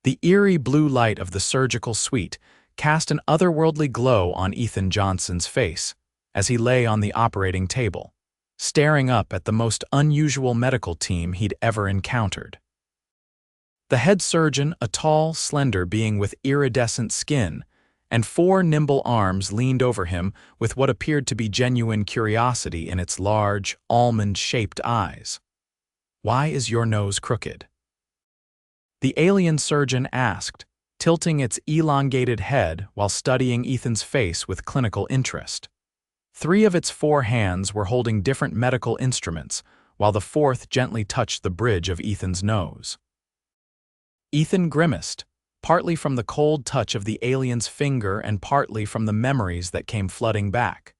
The eerie blue light of the surgical suite cast an otherworldly glow on Ethan Johnson's face as he lay on the operating table, staring up at the most unusual medical team he'd ever encountered. The head surgeon, a tall, slender being with iridescent skin, and 4 nimble arms leaned over him with what appeared to be genuine curiosity in its large, almond-shaped eyes. "Why is your nose crooked?" the alien surgeon asked, tilting its elongated head while studying Ethan's face with clinical interest. 3 of its 4 hands were holding different medical instruments, while the 4th gently touched the bridge of Ethan's nose. Ethan grimaced, partly from the cold touch of the alien's finger and partly from the memories that came flooding back.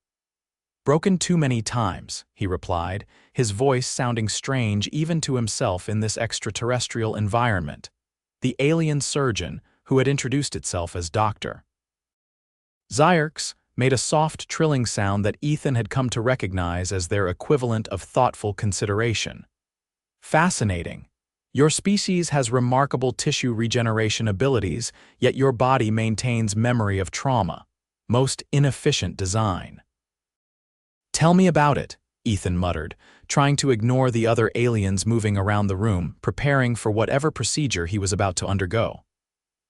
"Broken too many times," he replied, his voice sounding strange even to himself in this extraterrestrial environment. The alien surgeon, who had introduced itself as Dr. Zyrx, made a soft trilling sound that Ethan had come to recognize as their equivalent of thoughtful consideration. "Fascinating. Your species has remarkable tissue regeneration abilities, yet your body maintains memory of trauma. Most inefficient design." "Tell me about it," Ethan muttered, trying to ignore the other aliens moving around the room, preparing for whatever procedure he was about to undergo.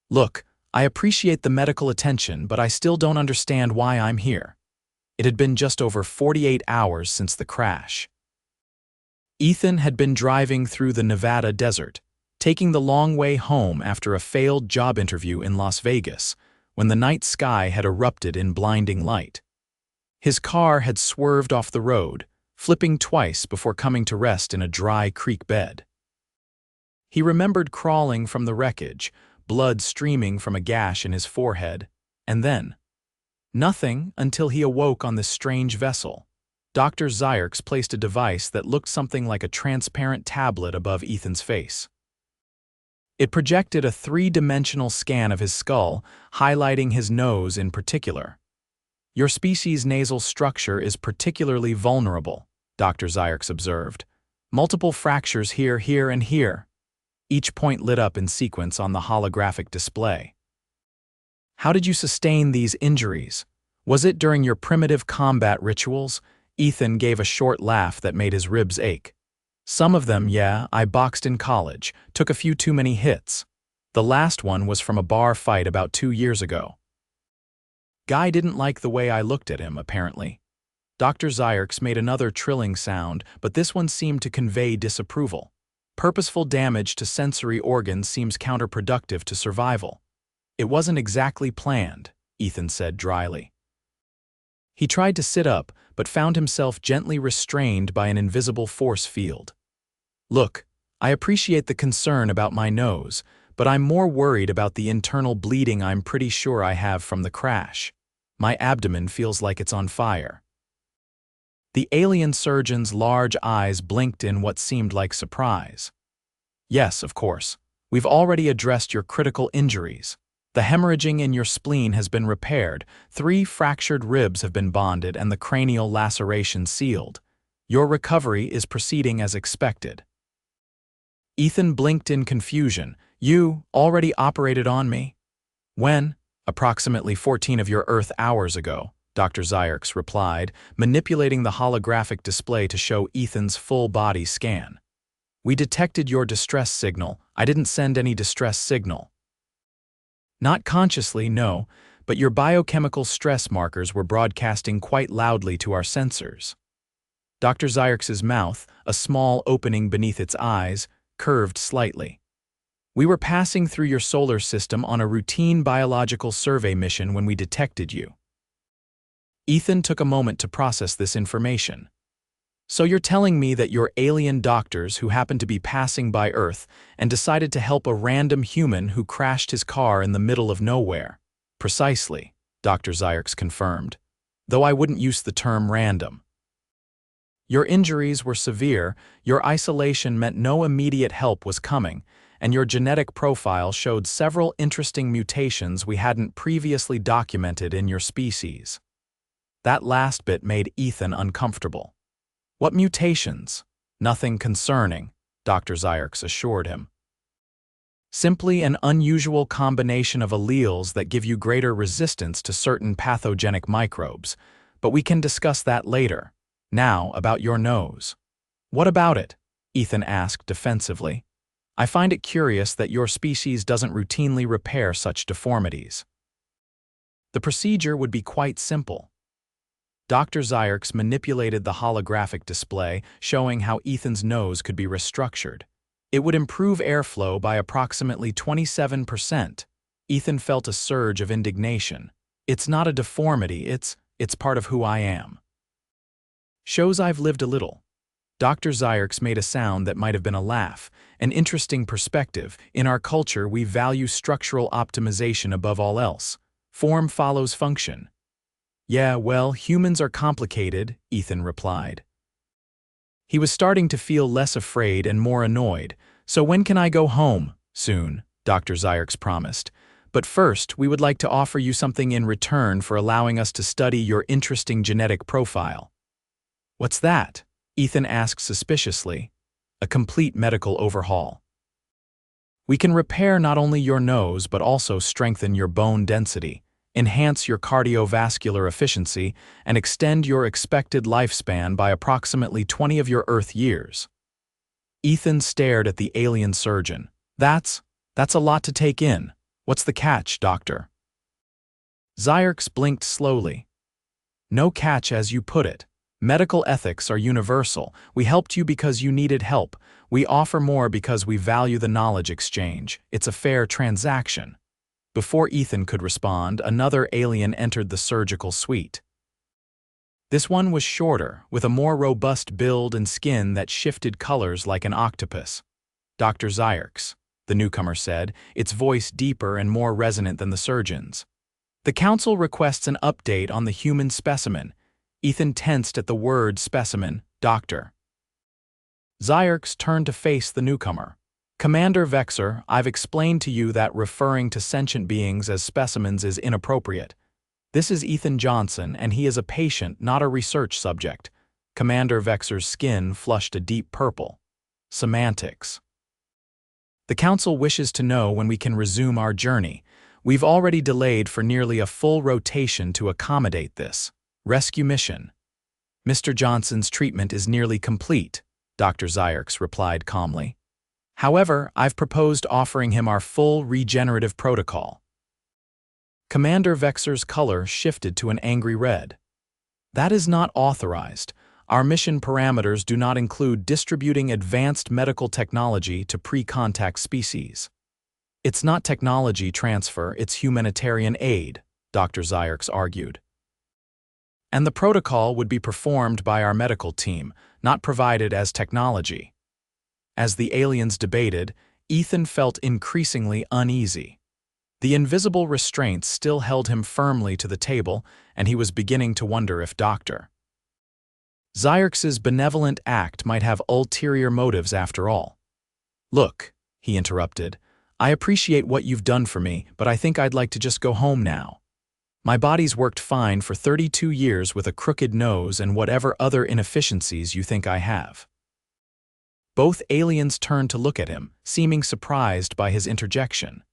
"Look, I appreciate the medical attention, but I still don't understand why I'm here. It had been just over 48 hours since the crash." Ethan had been driving through the Nevada desert, taking the long way home after a failed job interview in Las Vegas, when the night sky had erupted in blinding light. His car had swerved off the road, flipping twice before coming to rest in a dry creek bed. He remembered crawling from the wreckage, blood streaming from a gash in his forehead, and then nothing until he awoke on this strange vessel. Dr. Zyrx placed a device that looked something like a transparent tablet above Ethan's face. It projected a 3-dimensional scan of his skull, highlighting his nose in particular. "Your species' nasal structure is particularly vulnerable," Dr. Zyrx observed. "Multiple fractures here, here, and here." Each point lit up in sequence on the holographic display. "How did you sustain these injuries? Was it during your primitive combat rituals?" Ethan gave a short laugh that made his ribs ache. "Some of them, yeah, I boxed in college, took a few too many hits. The last one was from a bar fight about 2 years ago." Guy didn't like the way I looked at him, apparently. Dr. Zyrx made another trilling sound, but this one seemed to convey disapproval. "Purposeful damage to sensory organs seems counterproductive to survival." "It wasn't exactly planned," Ethan said dryly. He tried to sit up, but found himself gently restrained by an invisible force field. "Look, I appreciate the concern about my nose, but I'm more worried about the internal bleeding I'm pretty sure I have from the crash. My abdomen feels like it's on fire." The alien surgeon's large eyes blinked in what seemed like surprise. "Yes, of course. We've already addressed your critical injuries. The hemorrhaging in your spleen has been repaired, 3 fractured ribs have been bonded, and the cranial laceration sealed. Your recovery is proceeding as expected." Ethan blinked in confusion. "You already operated on me?" "When?" "Approximately 14 of your Earth hours ago," Dr. Zyrx replied, manipulating the holographic display to show Ethan's full-body scan. "We detected your distress signal. I didn't send any distress signal." "Not consciously, no, but your biochemical stress markers were broadcasting quite loudly to our sensors." Dr. Zyrx's mouth, a small opening beneath its eyes, curved slightly. "We were passing through your solar system on a routine biological survey mission when we detected you." Ethan took a moment to process this information. "So you're telling me that you're alien doctors who happened to be passing by Earth and decided to help a random human who crashed his car in the middle of nowhere?" "Precisely," Dr. Zyrx confirmed, "though I wouldn't use the term random. Your injuries were severe, your isolation meant no immediate help was coming, and your genetic profile showed several interesting mutations we hadn't previously documented in your species." That last bit made Ethan uncomfortable. "What mutations?" "Nothing concerning," Dr. Zyrx assured him. Simply an unusual combination of alleles that give you greater resistance to certain pathogenic microbes, but we can discuss that later. Now, about your nose. What about it? Ethan asked defensively. I find it curious that your species doesn't routinely repair such deformities. The procedure would be quite simple. Dr. Zyrx manipulated the holographic display, showing how Ethan's nose could be restructured. It would improve airflow by approximately 27%. Ethan felt a surge of indignation. It's not a deformity, it's part of who I am. Shows I've lived a little. Dr. Zyrx made a sound that might have been a laugh, an interesting perspective. In our culture, we value structural optimization above all else. Form follows function. Yeah, well, humans are complicated, Ethan replied. He was starting to feel less afraid and more annoyed. So when can I go home? Soon, Dr. Zyrx promised. But first, we would like to offer you something in return for allowing us to study your interesting genetic profile. What's that? Ethan asked suspiciously. A complete medical overhaul. We can repair not only your nose but also strengthen your bone density, enhance your cardiovascular efficiency, and extend your expected lifespan by approximately 20 of your Earth years. Ethan stared at the alien surgeon. That's a lot to take in. What's the catch, doctor? Zyrx blinked slowly. No catch as you put it. Medical ethics are universal. We helped you because you needed help. We offer more because we value the knowledge exchange. It's a fair transaction. Before Ethan could respond, another alien entered the surgical suite. This one was shorter, with a more robust build and skin that shifted colors like an octopus. Dr. Zyrx, the newcomer said, its voice deeper and more resonant than the surgeon's. The council requests an update on the human specimen. Ethan tensed at the word specimen, doctor. Zyrx turned to face the newcomer. Commander Vexer, I've explained to you that referring to sentient beings as specimens is inappropriate. This is Ethan Johnson, and he is a patient, not a research subject. Commander Vexer's skin flushed a deep purple. Semantics. The Council wishes to know when we can resume our journey. We've already delayed for nearly a full rotation to accommodate this. Rescue mission. Mr. Johnson's treatment is nearly complete, Dr. Zyrx replied calmly. However, I've proposed offering him our full regenerative protocol. Commander Vexer's color shifted to an angry red. That is not authorized. Our mission parameters do not include distributing advanced medical technology to pre-contact species. It's not technology transfer, it's humanitarian aid, Dr. Zyrx argued. And the protocol would be performed by our medical team, not provided as technology. As the aliens debated, Ethan felt increasingly uneasy. The invisible restraints still held him firmly to the table, and he was beginning to wonder if Dr. Zyrx's benevolent act might have ulterior motives after all. Look, he interrupted, I appreciate what you've done for me, but I think I'd like to just go home now. My body's worked fine for 32 years with a crooked nose and whatever other inefficiencies you think I have. Both aliens turned to look at him, seeming surprised by his interjection.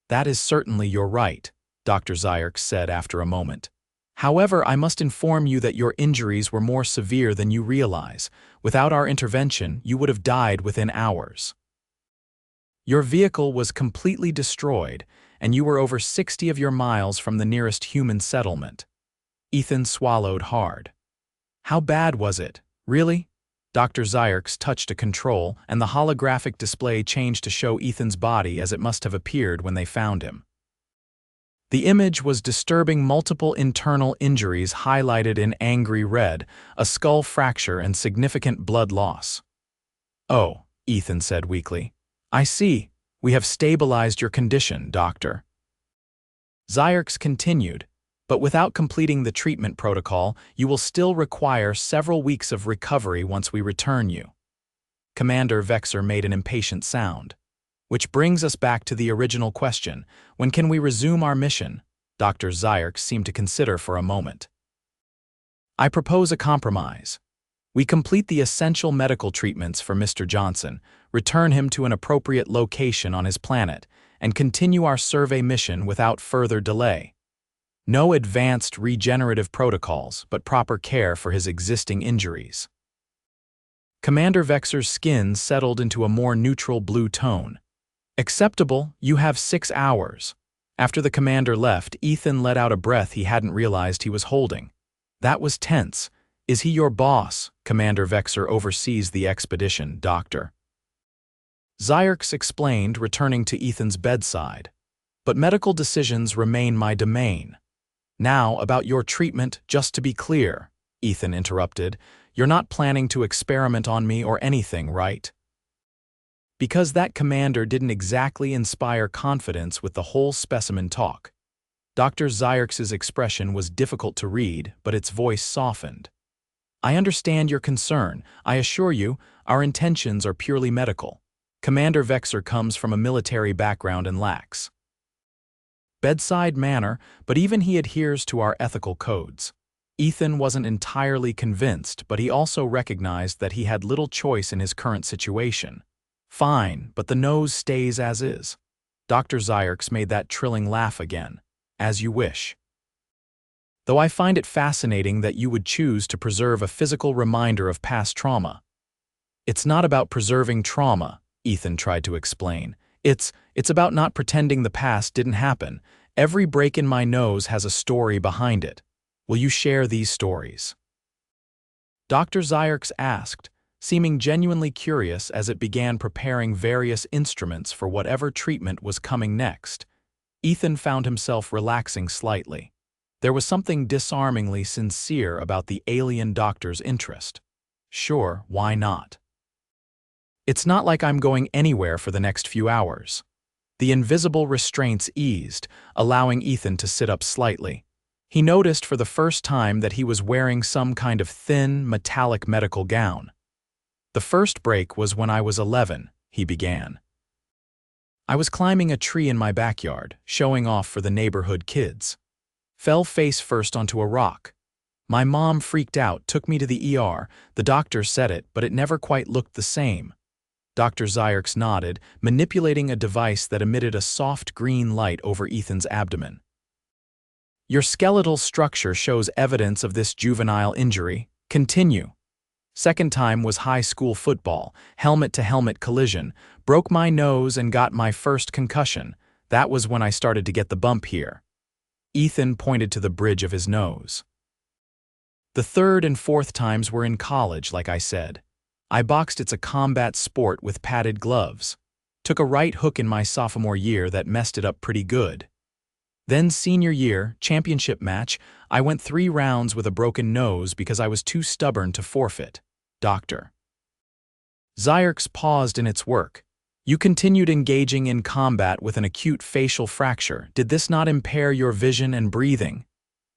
That is certainly your right, Dr. Zyrx said after a moment. However, I must inform you that your injuries were more severe than you realize. Without our intervention, you would have died within hours. Your vehicle was completely destroyed, and you were over 60 of your miles from the nearest human settlement. Ethan swallowed hard. How bad was it? Really? Dr. Zyrx touched a control, and the holographic display changed to show Ethan's body as it must have appeared when they found him. The image was disturbing multiple internal injuries highlighted in angry red, a skull fracture and significant blood loss. Oh, Ethan said weakly. I see. We have stabilized your condition, doctor. Zyrx continued, but without completing the treatment protocol, you will still require several weeks of recovery once we return you. Commander Vexer made an impatient sound. Which brings us back to the original question, when can we resume our mission? Dr. Zyrx seemed to consider for a moment. I propose a compromise. We complete the essential medical treatments for Mr. Johnson, return him to an appropriate location on his planet, and continue our survey mission without further delay. No advanced regenerative protocols, but proper care for his existing injuries. Commander Vexer's skin settled into a more neutral blue tone. Acceptable, you have 6 hours. After the commander left, Ethan let out a breath he hadn't realized he was holding. That was tense. Is he your boss? Commander Vexer oversees the expedition, Doctor. Zyarks explained, returning to Ethan's bedside. But medical decisions remain my domain. Now, about your treatment, just to be clear, Ethan interrupted, you're not planning to experiment on me or anything, right? Because that commander didn't exactly inspire confidence with the whole specimen talk. Dr. Zyarks's expression was difficult to read, but its voice softened. I understand your concern. I assure you, our intentions are purely medical. Commander Vexer comes from a military background and lacks bedside manner, but even he adheres to our ethical codes. Ethan wasn't entirely convinced, but he also recognized that he had little choice in his current situation. Fine, but the nose stays as is. Dr. Zyarks made that trilling laugh again. As you wish. Though I find it fascinating that you would choose to preserve a physical reminder of past trauma. It's not about preserving trauma, Ethan tried to explain. It's about not pretending the past didn't happen. Every break in my nose has a story behind it. Will you share these stories? Dr. Zyarks asked, seeming genuinely curious as it began preparing various instruments for whatever treatment was coming next. Ethan found himself relaxing slightly. There was something disarmingly sincere about the alien doctor's interest. Sure, why not? It's not like I'm going anywhere for the next few hours. The invisible restraints eased, allowing Ethan to sit up slightly. He noticed for the first time that he was wearing some kind of thin, metallic medical gown. The first break was when I was 11, he began. I was climbing a tree in my backyard, showing off for the neighborhood kids. Fell face first onto a rock. My mom freaked out, took me to the ER. The doctor said it, but it never quite looked the same. Dr. Zyarks nodded, manipulating a device that emitted a soft green light over Ethan's abdomen. Your skeletal structure shows evidence of this juvenile injury. Continue. Second time was high school football, helmet-to-helmet collision, broke my nose and got my first concussion. That was when I started to get the bump here. Ethan pointed to the bridge of his nose. The third and fourth times were in college, like I said. I boxed. It's a combat sport with padded gloves. Took a right hook in my sophomore year that messed it up pretty good. Then senior year, championship match, I went 3 rounds with a broken nose because I was too stubborn to forfeit. Doctor. Zyarks paused in its work. You continued engaging in combat with an acute facial fracture. Did this not impair your vision and breathing?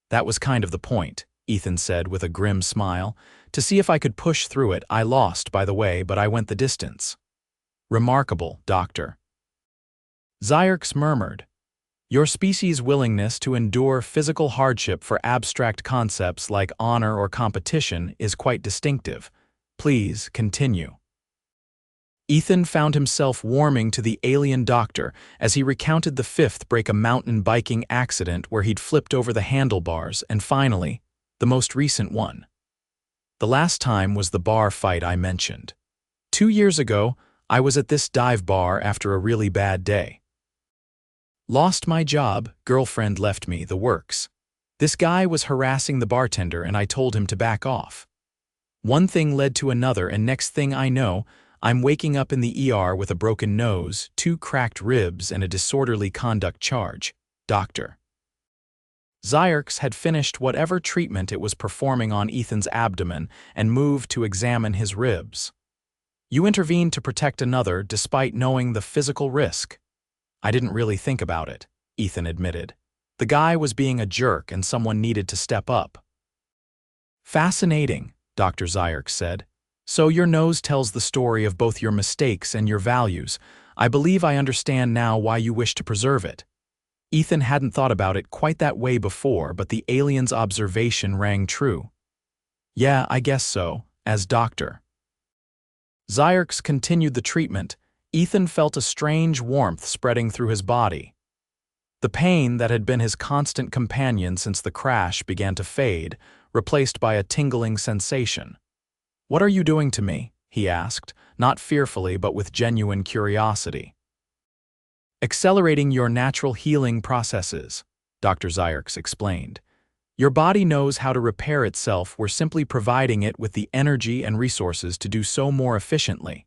That was kind of the point, Ethan said with a grim smile. To see if I could push through it. I lost, by the way, but I went the distance. Remarkable, Doctor. Zyarks murmured. Your species' willingness to endure physical hardship for abstract concepts like honor or competition is quite distinctive. Please continue. Ethan found himself warming to the alien doctor as he recounted the 5th break a mountain biking accident where he'd flipped over the handlebars and finally, the most recent one. The last time was the bar fight I mentioned. 2 years ago, I was at this dive bar after a really bad day. Lost my job, girlfriend left me, the works. This guy was harassing the bartender and I told him to back off. One thing led to another and next thing I know, I'm waking up in the ER with a broken nose, 2 cracked ribs and a disorderly conduct charge. Doctor. Zyarks had finished whatever treatment it was performing on Ethan's abdomen and moved to examine his ribs. You intervened to protect another despite knowing the physical risk. I didn't really think about it, Ethan admitted. The guy was being a jerk and someone needed to step up. Fascinating, Dr. Zyarks said. So your nose tells the story of both your mistakes and your values. I believe I understand now why you wish to preserve it. Ethan hadn't thought about it quite that way before, but the alien's observation rang true. Yeah, I guess so. as Dr. Zyrx continued the treatment, Ethan felt a strange warmth spreading through his body. The pain that had been his constant companion since the crash began to fade, replaced by a tingling sensation. "What are you doing to me?" he asked, not fearfully but with genuine curiosity. "Accelerating your natural healing processes," Dr. Zyrx explained. "Your body knows how to repair itself. We're simply providing it with the energy and resources to do so more efficiently."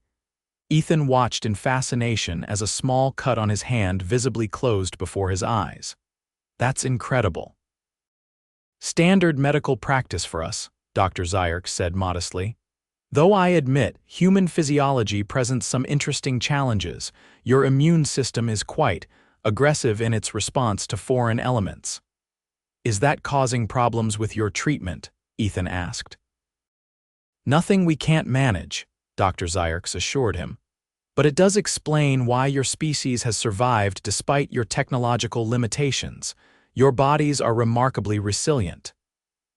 Ethan watched in fascination as a small cut on his hand visibly closed before his eyes. "That's incredible." "Standard medical practice for us," Dr. Zyrx said modestly. "Though I admit human physiology presents some interesting challenges, your immune system is quite aggressive in its response to foreign elements." "Is that causing problems with your treatment?" Ethan asked. "Nothing we can't manage," Dr. Zyrx assured him. "But it does explain why your species has survived despite your technological limitations. Your bodies are remarkably resilient."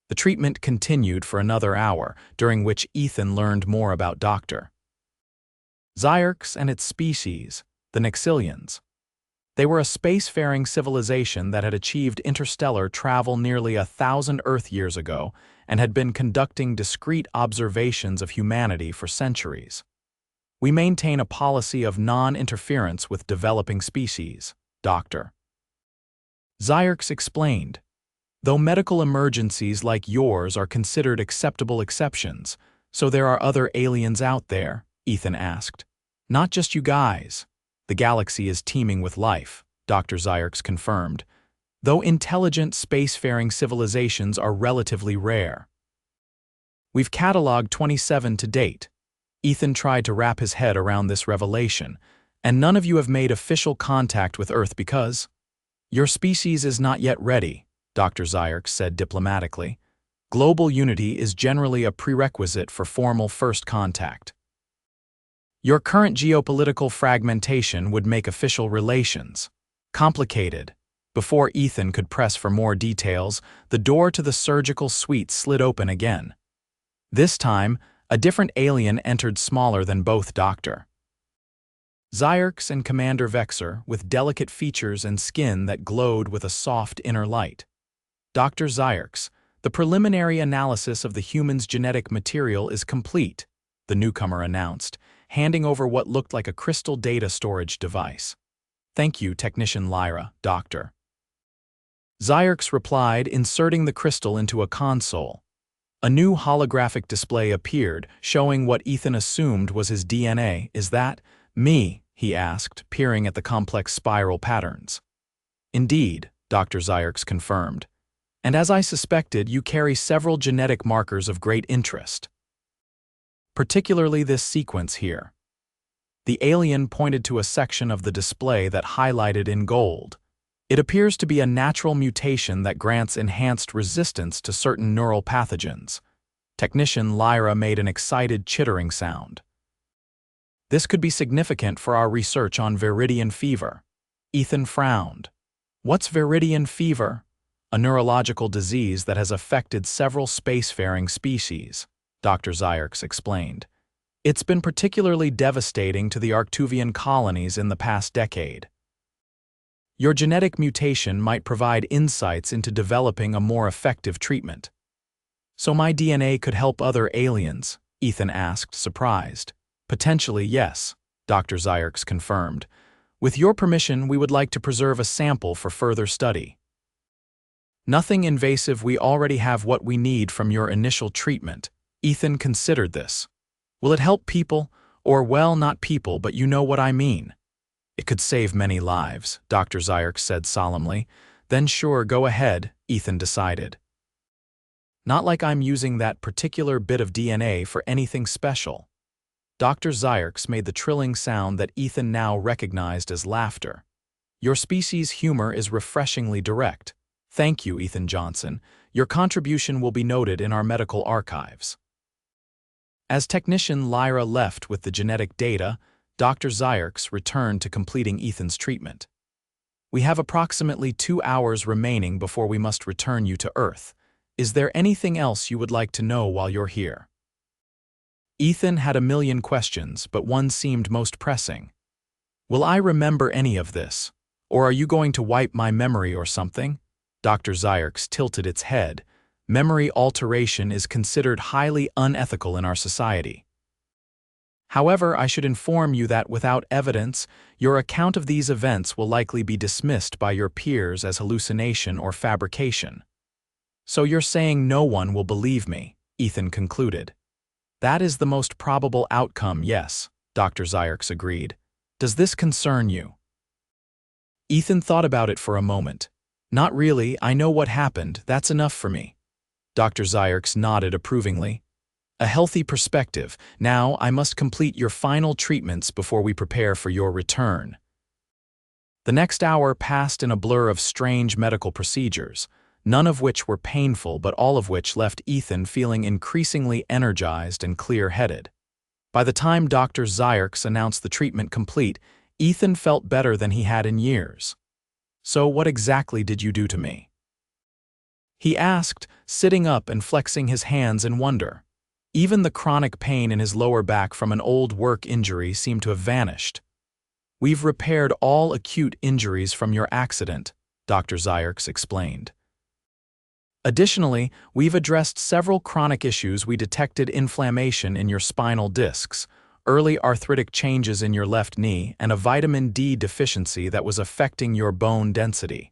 The treatment continued for another hour, during which Ethan learned more about Dr. Zyrx and its species, the Nexilians. They were a spacefaring civilization that had achieved interstellar travel nearly 1,000 Earth years ago and had been conducting discrete observations of humanity for centuries. "We maintain a policy of non-interference with developing species," Dr. Zyrx explained. "Though medical emergencies like yours are considered acceptable exceptions, so there are other aliens out there," Ethan asked. "Not just you guys. The galaxy is teeming with life," Dr. Zyrx confirmed, "though intelligent spacefaring civilizations are relatively rare. We've cataloged 27 to date." Ethan tried to wrap his head around this revelation. "And none of you have made official contact with Earth because your species is not yet ready," Dr. Zyrx said diplomatically. "Global unity is generally a prerequisite for formal first contact. Your current geopolitical fragmentation would make official relations complicated." Before Ethan could press for more details, the door to the surgical suite slid open again. This time, a different alien entered, smaller than both Dr. Zyrx and Commander Vexer, with delicate features and skin that glowed with a soft inner light. "Dr. Zyrx, the preliminary analysis of the human's genetic material is complete," the newcomer announced, handing over what looked like a crystal data storage device. "Thank you, Technician Lyra," Dr. Zyrx replied, inserting the crystal into a console. A new holographic display appeared, showing what Ethan assumed was his DNA. "Is that me?" he asked, peering at the complex spiral patterns. "Indeed," Dr. Zyrx confirmed. "And as I suspected, you carry several genetic markers of great interest. Particularly this sequence here." The alien pointed to a section of the display that highlighted in gold. "It appears to be a natural mutation that grants enhanced resistance to certain neural pathogens." Technician Lyra made an excited chittering sound. "This could be significant for our research on viridian fever." Ethan frowned. "What's viridian fever?" "A neurological disease that has affected several spacefaring species," Dr. Zyrx explained. "It's been particularly devastating to the Arctuvian colonies in the past decade. Your genetic mutation might provide insights into developing a more effective treatment." "So my DNA could help other aliens?" Ethan asked, surprised. "Potentially, yes," Dr. Zyrx confirmed. "With your permission, we would like to preserve a sample for further study." "Nothing invasive. We already have what we need from your initial treatment." Ethan considered this. "Will it help people? Or, well, not people, but you know what I mean." "It could save many lives," Dr. Zyrx said solemnly. "Then sure, go ahead," Ethan decided. "Not like I'm using that particular bit of DNA for anything special." Dr. Zyrx made the trilling sound that Ethan now recognized as laughter. "Your species' humor is refreshingly direct. Thank you, Ethan Johnson. Your contribution will be noted in our medical archives." As Technician Lyra left with the genetic data, Dr. Zyrx returned to completing Ethan's treatment. "We have approximately 2 hours remaining before we must return you to Earth. Is there anything else you would like to know while you're here?" Ethan had a million questions, but one seemed most pressing. Will I remember any of this? Or are you going to wipe my memory or something? Dr. Zyrx tilted its head. Memory alteration is considered highly unethical in our society. However, I should inform you that without evidence, your account of these events will likely be dismissed by your peers as hallucination or fabrication. So you're saying no one will believe me, Ethan concluded. That is the most probable outcome, yes, Dr. Zyrx agreed. Does this concern you? Ethan thought about it for a moment. Not really, I know what happened, that's enough for me. Dr. Zyrx nodded approvingly. A healthy perspective. Now I must complete your final treatments before we prepare for your return. The next hour passed in a blur of strange medical procedures, none of which were painful but all of which left Ethan feeling increasingly energized and clear-headed. By the time Dr. Zyrx announced the treatment complete, Ethan felt better than he had in years. So what exactly did you do to me? He asked, sitting up and flexing his hands in wonder. Even the chronic pain in his lower back from an old work injury seemed to have vanished. We've repaired all acute injuries from your accident, Dr. Zyrx explained. Additionally, we've addressed several chronic issues. We detected inflammation in your spinal discs, early arthritic changes in your left knee, and a vitamin D deficiency that was affecting your bone density.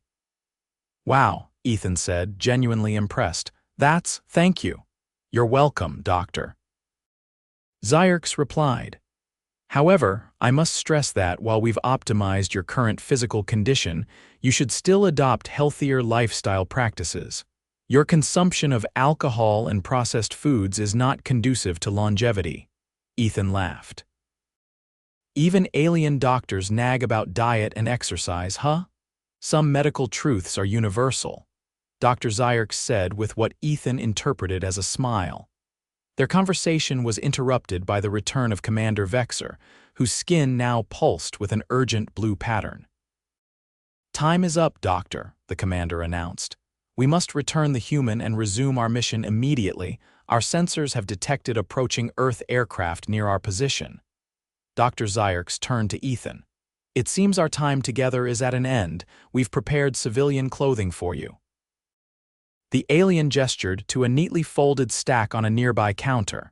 Wow, Ethan said, genuinely impressed. Thank you. You're welcome, doctor. Zyrx replied. However, I must stress that while we've optimized your current physical condition, you should still adopt healthier lifestyle practices. Your consumption of alcohol and processed foods is not conducive to longevity. Ethan laughed. Even alien doctors nag about diet and exercise, huh? Some medical truths are universal, Dr. Zyrx said with what Ethan interpreted as a smile. Their conversation was interrupted by the return of Commander Vexer, whose skin now pulsed with an urgent blue pattern. Time is up, Doctor, the commander announced. We must return the human and resume our mission immediately. Our sensors have detected approaching Earth aircraft near our position. Dr. Zyrx turned to Ethan. It seems our time together is at an end. We've prepared civilian clothing for you. The alien gestured to a neatly folded stack on a nearby counter.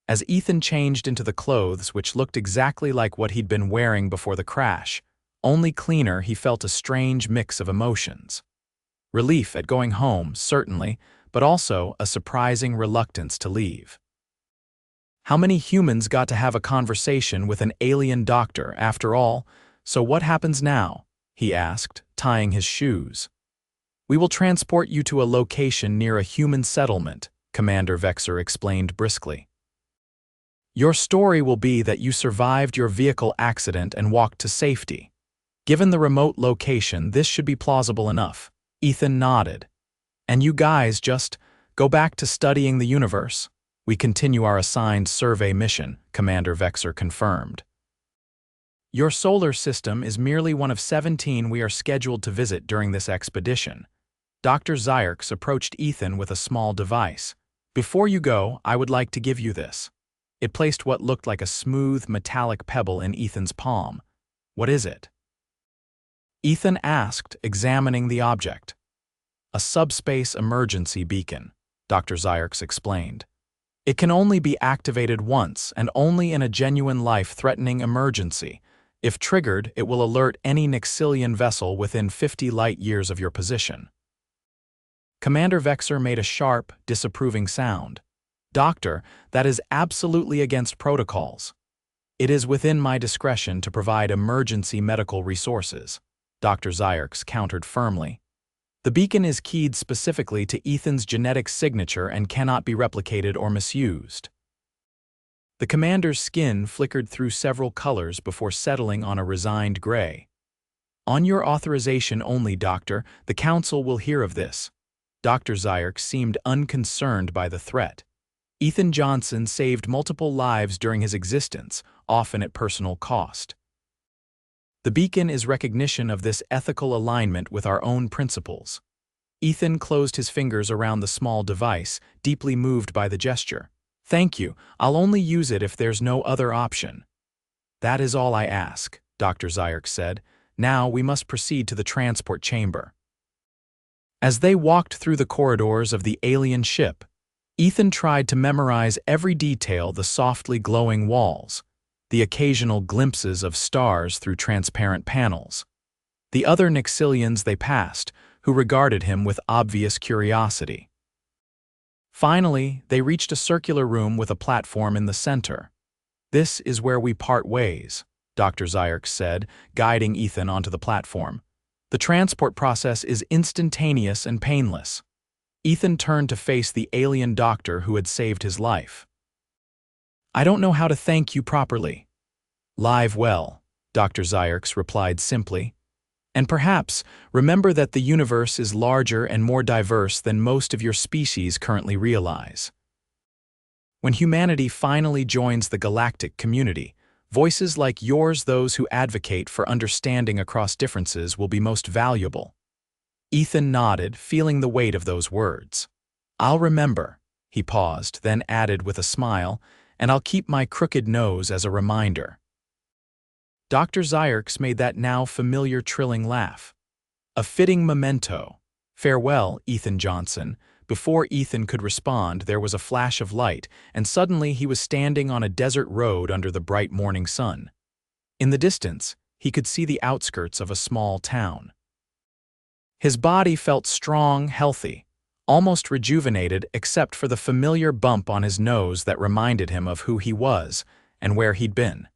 As Ethan changed into the clothes, which looked exactly like what he'd been wearing before the crash, only cleaner, he felt a strange mix of emotions. Relief at going home, certainly, but also a surprising reluctance to leave. How many humans got to have a conversation with an alien doctor, after all? So what happens now? He asked, tying his shoes. We will transport you to a location near a human settlement, Commander Vexer explained briskly. Your story will be that you survived your vehicle accident and walked to safety. Given the remote location, this should be plausible enough. Ethan nodded. And you guys just go back to studying the universe. We continue our assigned survey mission, Commander Vexer confirmed. Your solar system is merely one of 17 we are scheduled to visit during this expedition. Dr. Zyrx approached Ethan with a small device. Before you go, I would like to give you this. It placed what looked like a smooth, metallic pebble in Ethan's palm. What is it? Ethan asked, examining the object. A subspace emergency beacon, Dr. Zyrx explained. It can only be activated once and only in a genuine life-threatening emergency. If triggered, it will alert any Nixilian vessel within 50 light-years of your position. Commander Vexer made a sharp, disapproving sound. Doctor, that is absolutely against protocols. It is within my discretion to provide emergency medical resources, Dr. Zyrx countered firmly. The beacon is keyed specifically to Ethan's genetic signature and cannot be replicated or misused. The commander's skin flickered through several colors before settling on a resigned gray. On your authorization only, Doctor, the Council will hear of this. Dr. Zyrx seemed unconcerned by the threat. Ethan Johnson saved multiple lives during his existence, often at personal cost. The beacon is recognition of this ethical alignment with our own principles. Ethan closed his fingers around the small device, deeply moved by the gesture. Thank you, I'll only use it if there's no other option. That is all I ask, Dr. Zyrk said. Now we must proceed to the transport chamber. As they walked through the corridors of the alien ship, Ethan tried to memorize every detail: the softly glowing walls, the occasional glimpses of stars through transparent panels, the other Nixilians they passed, who regarded him with obvious curiosity. Finally, they reached a circular room with a platform in the center. "This is where we part ways," Dr. Zyrk said, guiding Ethan onto the platform. "The transport process is instantaneous and painless." Ethan turned to face the alien doctor who had saved his life. "I don't know how to thank you properly." "Live well," Dr. Zyrk replied simply. "And perhaps remember that the universe is larger and more diverse than most of your species currently realize. When humanity finally joins the galactic community, voices like yours, those who advocate for understanding across differences, will be most valuable." Ethan nodded, feeling the weight of those words. "I'll remember." He paused, then added with a smile, "and I'll keep my crooked nose as a reminder." Dr. Zyrk made that now familiar trilling laugh. "A fitting memento. Farewell, Ethan Johnson." Before Ethan could respond, there was a flash of light, and suddenly he was standing on a desert road under the bright morning sun. In the distance, he could see the outskirts of a small town. His body felt strong, healthy, almost rejuvenated, except for the familiar bump on his nose that reminded him of who he was and where he'd been.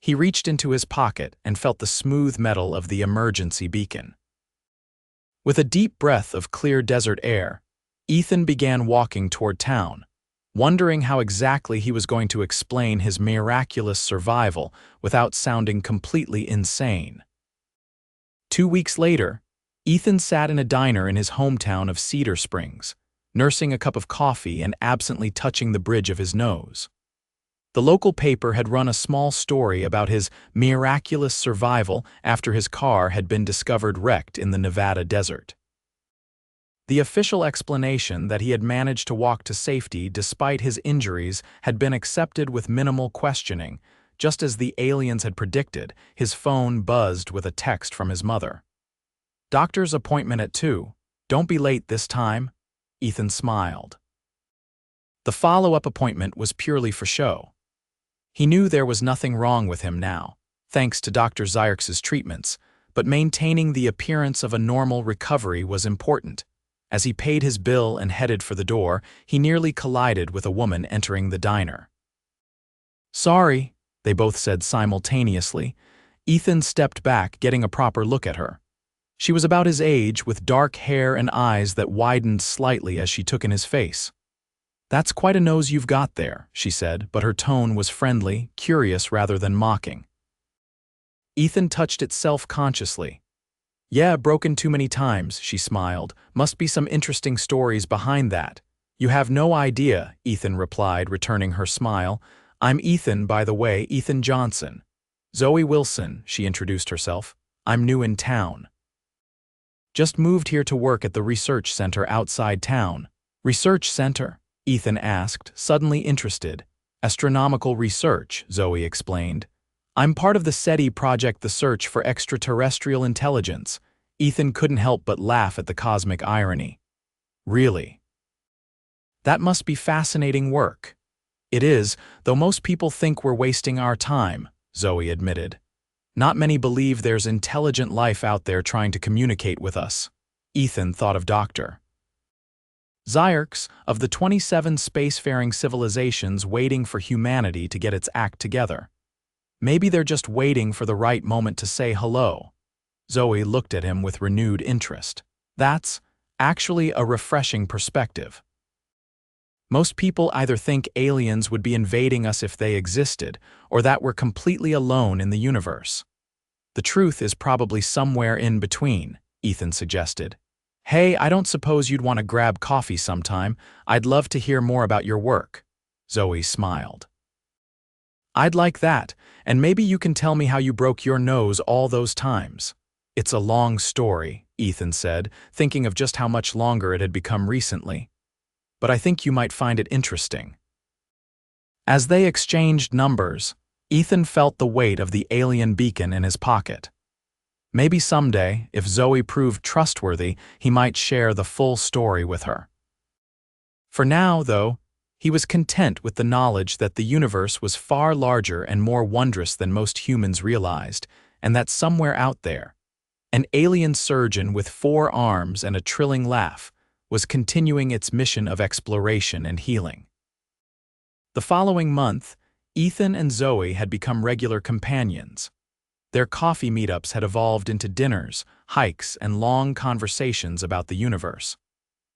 He reached into his pocket and felt the smooth metal of the emergency beacon. With a deep breath of clear desert air, Ethan began walking toward town, wondering how exactly he was going to explain his miraculous survival without sounding completely insane. 2 weeks later, Ethan sat in a diner in his hometown of Cedar Springs, nursing a cup of coffee and absently touching the bridge of his nose. The local paper had run a small story about his miraculous survival after his car had been discovered wrecked in the Nevada desert. The official explanation that he had managed to walk to safety despite his injuries had been accepted with minimal questioning. Just as the aliens had predicted, his phone buzzed with a text from his mother. "Doctor's appointment at 2. Don't be late this time." Ethan smiled. The follow-up appointment was purely for show. He knew there was nothing wrong with him now, thanks to Dr. Zyrk's treatments, but maintaining the appearance of a normal recovery was important. As he paid his bill and headed for the door, he nearly collided with a woman entering the diner. "Sorry," they both said simultaneously. Ethan stepped back, getting a proper look at her. She was about his age, with dark hair and eyes that widened slightly as she took in his face. "That's quite a nose you've got there," she said, but her tone was friendly, curious rather than mocking. Ethan touched it self-consciously. "Yeah, broken too many times," she smiled. "Must be some interesting stories behind that." "You have no idea," Ethan replied, returning her smile. "I'm Ethan, by the way, Ethan Johnson." "Zoe Wilson," she introduced herself. "I'm new in town. Just moved here to work at the research center outside town." "Research center?" Ethan asked, suddenly interested. "Astronomical research," Zoe explained. "I'm part of the SETI project, the search for extraterrestrial intelligence." Ethan couldn't help but laugh at the cosmic irony. "Really? That must be fascinating work." "It is, though most people think we're wasting our time," Zoe admitted. "Not many believe there's intelligent life out there trying to communicate with us." Ethan thought of Dr. Zyrk, of the 27 spacefaring civilizations waiting for humanity to get its act together. Maybe they're just waiting for the right moment to say hello. Zoe looked at him with renewed interest. "That's actually a refreshing perspective. Most people either think aliens would be invading us if they existed, or that we're completely alone in the universe. The truth is probably somewhere in between," Ethan suggested. "Hey, I don't suppose you'd want to grab coffee sometime? I'd love to hear more about your work." Zoe smiled. "I'd like that, and maybe you can tell me how you broke your nose all those times." "It's a long story," Ethan said, thinking of just how much longer it had become recently. "But I think you might find it interesting." As they exchanged numbers, Ethan felt the weight of the alien beacon in his pocket. Maybe someday, if Zoe proved trustworthy, he might share the full story with her. For now, though, he was content with the knowledge that the universe was far larger and more wondrous than most humans realized, and that somewhere out there, an alien surgeon with 4 arms and a trilling laugh was continuing its mission of exploration and healing. The following month, Ethan and Zoe had become regular companions. Their coffee meetups had evolved into dinners, hikes, and long conversations about the universe.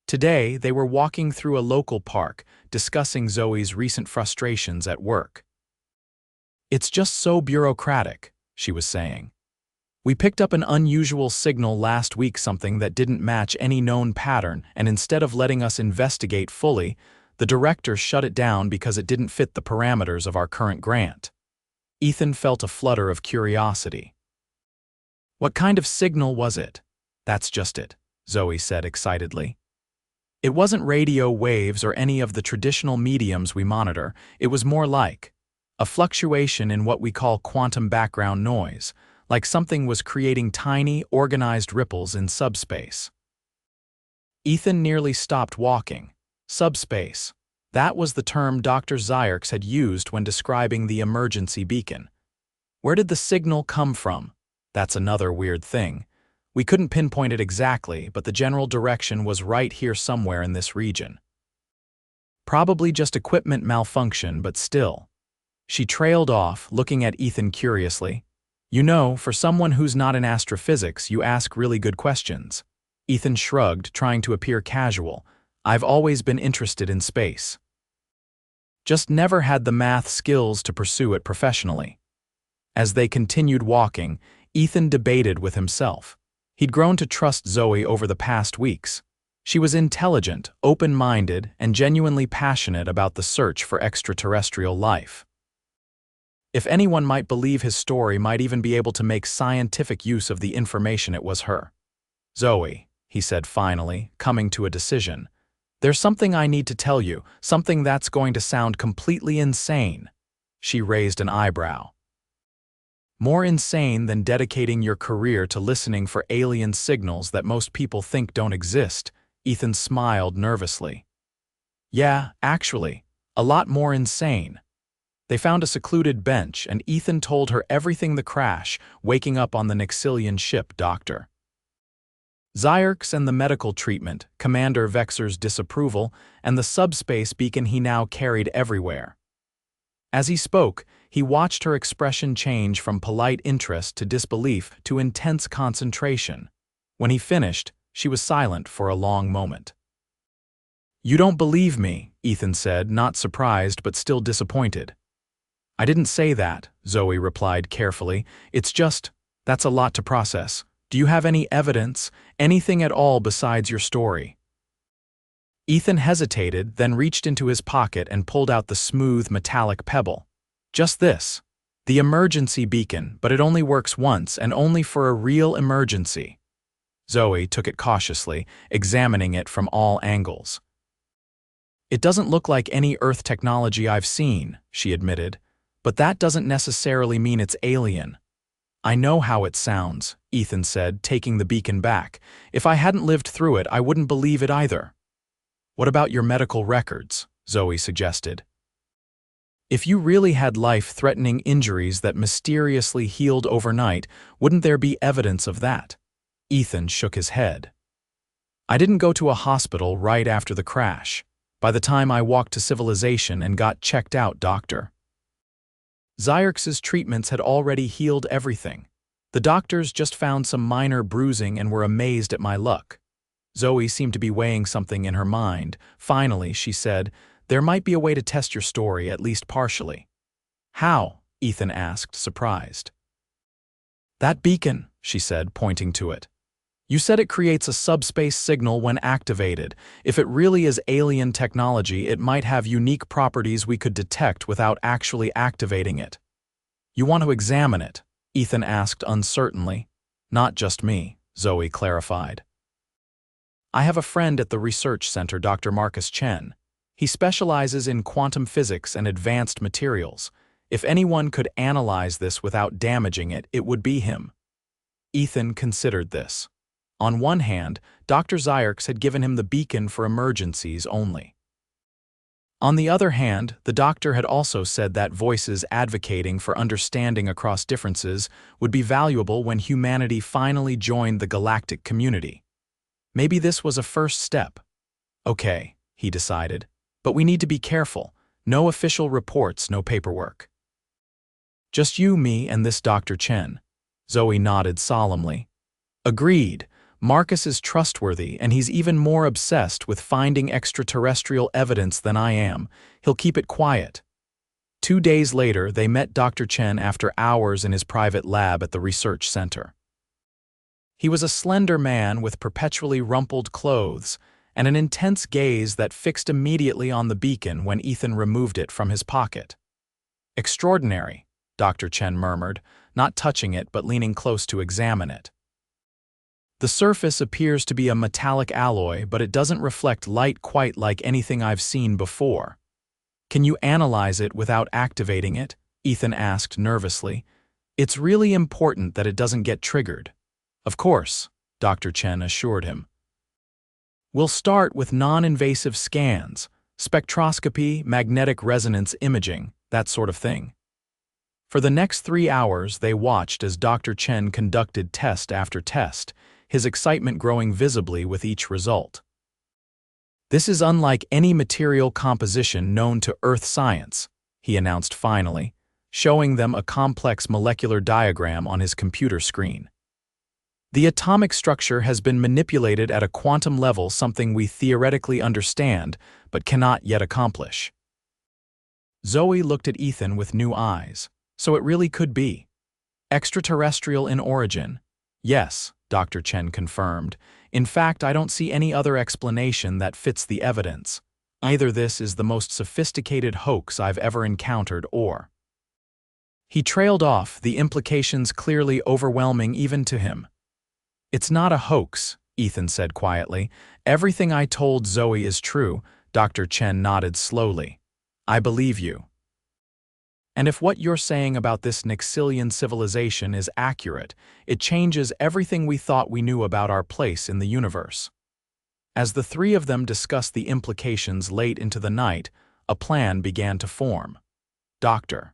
Today, they were walking through a local park, discussing Zoe's recent frustrations at work. "It's just so bureaucratic," she was saying. "We picked up an unusual signal last week, something that didn't match any known pattern, and instead of letting us investigate fully, the director shut it down because it didn't fit the parameters of our current grant." Ethan felt a flutter of curiosity. "What kind of signal was it?" "That's just it," Zoe said excitedly. "It wasn't radio waves or any of the traditional mediums we monitor. It was more like a fluctuation in what we call quantum background noise, like something was creating tiny, organized ripples in subspace." Ethan nearly stopped walking. Subspace. That was the term Dr. Zierks had used when describing the emergency beacon. Where did the signal come from? That's another weird thing. We couldn't pinpoint it exactly, but the general direction was right here somewhere in this region. Probably just equipment malfunction, but still. She trailed off, looking at Ethan curiously. "You know, for someone who's not in astrophysics, you ask really good questions." Ethan shrugged, trying to appear casual. "I've always been interested in space. Just never had the math skills to pursue it professionally." As they continued walking, Ethan debated with himself. He'd grown to trust Zoe over the past weeks. She was intelligent, open-minded, and genuinely passionate about the search for extraterrestrial life. If anyone might believe his story, might even be able to make scientific use of the information, it was her. "Zoe," he said finally, coming to a decision. "There's something I need to tell you, something that's going to sound completely insane." She raised an eyebrow. "More insane than dedicating your career to listening for alien signals that most people think don't exist," Ethan smiled nervously. "Yeah, actually, a lot more insane." They found a secluded bench, and Ethan told her everything: the crash, waking up on the Nixilian ship, Dr. Zierks and the medical treatment, Commander Vexer's disapproval, and the subspace beacon he now carried everywhere. As he spoke, he watched her expression change from polite interest to disbelief to intense concentration. When he finished, she was silent for a long moment. "You don't believe me," Ethan said, not surprised but still disappointed. "I didn't say that," Zoe replied carefully. "It's just, that's a lot to process. Do you have any evidence, anything at all besides your story?" Ethan hesitated, then reached into his pocket and pulled out the smooth, metallic pebble. "Just this. The emergency beacon, but it only works once and only for a real emergency." Zoe took it cautiously, examining it from all angles. "It doesn't look like any Earth technology I've seen," she admitted, "but that doesn't necessarily mean it's alien." "I know how it sounds," Ethan said, taking the beacon back. "If I hadn't lived through it, I wouldn't believe it either." "What about your medical records?" Zoe suggested. "If you really had life-threatening injuries that mysteriously healed overnight, wouldn't there be evidence of that?" Ethan shook his head. "I didn't go to a hospital right after the crash. By the time I walked to civilization and got checked out, Doctor. Zierks's treatments had already healed everything. The doctors just found some minor bruising and were amazed at my luck." Zoe seemed to be weighing something in her mind. Finally, she said, "There might be a way to test your story, at least partially." "How?" Ethan asked, surprised. "That beacon," she said, pointing to it. "You said it creates a subspace signal when activated. If it really is alien technology, it might have unique properties we could detect without actually activating it." "You want to examine it?" Ethan asked uncertainly. "Not just me," Zoe clarified. "I have a friend at the research center, Dr. Marcus Chen. He specializes in quantum physics and advanced materials. If anyone could analyze this without damaging it, it would be him. Ethan considered this. On one hand, Dr. Zyrx had given him the beacon for emergencies only. On the other hand, the doctor had also said that voices advocating for understanding across differences would be valuable when humanity finally joined the galactic community. Maybe this was a first step. Okay, he decided, but we need to be careful. No official reports, no paperwork. Just you, me, and this Dr. Chen. Zoe nodded solemnly. Agreed. Marcus is trustworthy, and he's even more obsessed with finding extraterrestrial evidence than I am. He'll keep it quiet. 2 days later, they met Dr. Chen after hours in his private lab at the research center. He was a slender man with perpetually rumpled clothes and an intense gaze that fixed immediately on the beacon when Ethan removed it from his pocket. Extraordinary, Dr. Chen murmured, not touching it but leaning close to examine it. The surface appears to be a metallic alloy, but it doesn't reflect light quite like anything I've seen before. Can you analyze it without activating it? Ethan asked nervously. It's really important that it doesn't get triggered. Of course, Dr. Chen assured him. We'll start with non-invasive scans, spectroscopy, magnetic resonance imaging, that sort of thing. For the next 3 hours, they watched as Dr. Chen conducted test after test, his excitement growing visibly with each result. This is unlike any material composition known to Earth science, he announced finally, showing them a complex molecular diagram on his computer screen. The atomic structure has been manipulated at a quantum level, something we theoretically understand but cannot yet accomplish. Zoe looked at Ethan with new eyes. So it really could be. Extraterrestrial in origin. Yes, Dr. Chen confirmed. In fact, I don't see any other explanation that fits the evidence. Either this is the most sophisticated hoax I've ever encountered or... He trailed off, the implications clearly overwhelming even to him. It's not a hoax, Ethan said quietly. Everything I told Zoe is true. Dr. Chen nodded slowly. I believe you. And if what you're saying about this Nixilian civilization is accurate, it changes everything we thought we knew about our place in the universe. As the three of them discussed the implications late into the night, a plan began to form. Dr.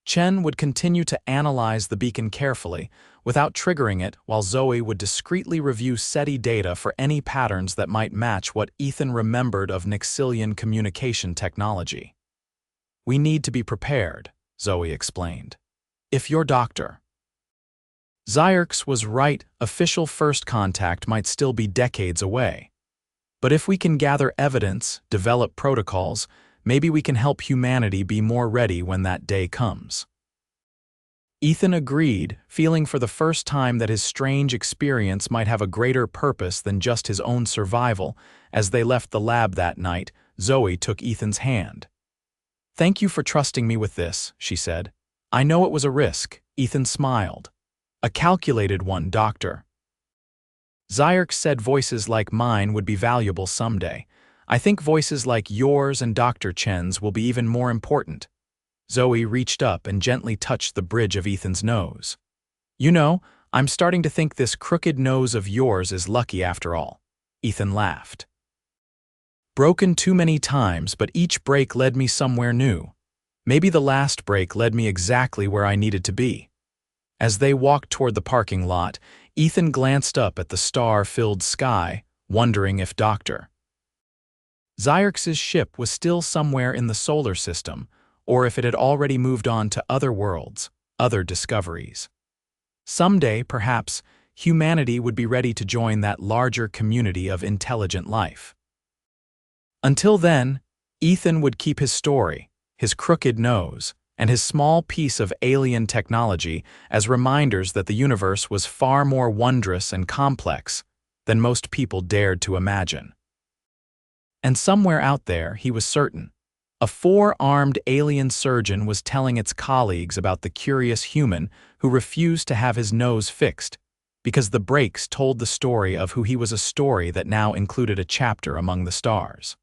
Chen would continue to analyze the beacon carefully, without triggering it, while Zoe would discreetly review SETI data for any patterns that might match what Ethan remembered of Nixilian communication technology. We need to be prepared, Zoe explained. If you're Dr. Zyrx was right, official first contact might still be decades away. But if we can gather evidence, develop protocols, maybe we can help humanity be more ready when that day comes. Ethan agreed, feeling for the first time that his strange experience might have a greater purpose than just his own survival. As they left the lab that night, Zoe took Ethan's hand. Thank you for trusting me with this, she said. I know it was a risk, Ethan smiled. A calculated one, Doctor. Zyrx said voices like mine would be valuable someday. I think voices like yours and Dr. Chen's will be even more important. Zoe reached up and gently touched the bridge of Ethan's nose. You know, I'm starting to think this crooked nose of yours is lucky after all. Ethan laughed. Broken too many times, but each break led me somewhere new. Maybe the last break led me exactly where I needed to be. As they walked toward the parking lot, Ethan glanced up at the star-filled sky, wondering if Dr. Zyrx's ship was still somewhere in the solar system, or if it had already moved on to other worlds, other discoveries. Someday, perhaps, humanity would be ready to join that larger community of intelligent life. Until then, Ethan would keep his story, his crooked nose, and his small piece of alien technology as reminders that the universe was far more wondrous and complex than most people dared to imagine. And somewhere out there, he was certain, a 4-armed alien surgeon was telling its colleagues about the curious human who refused to have his nose fixed because the breaks told the story of who he was, a story that now included a chapter among the stars.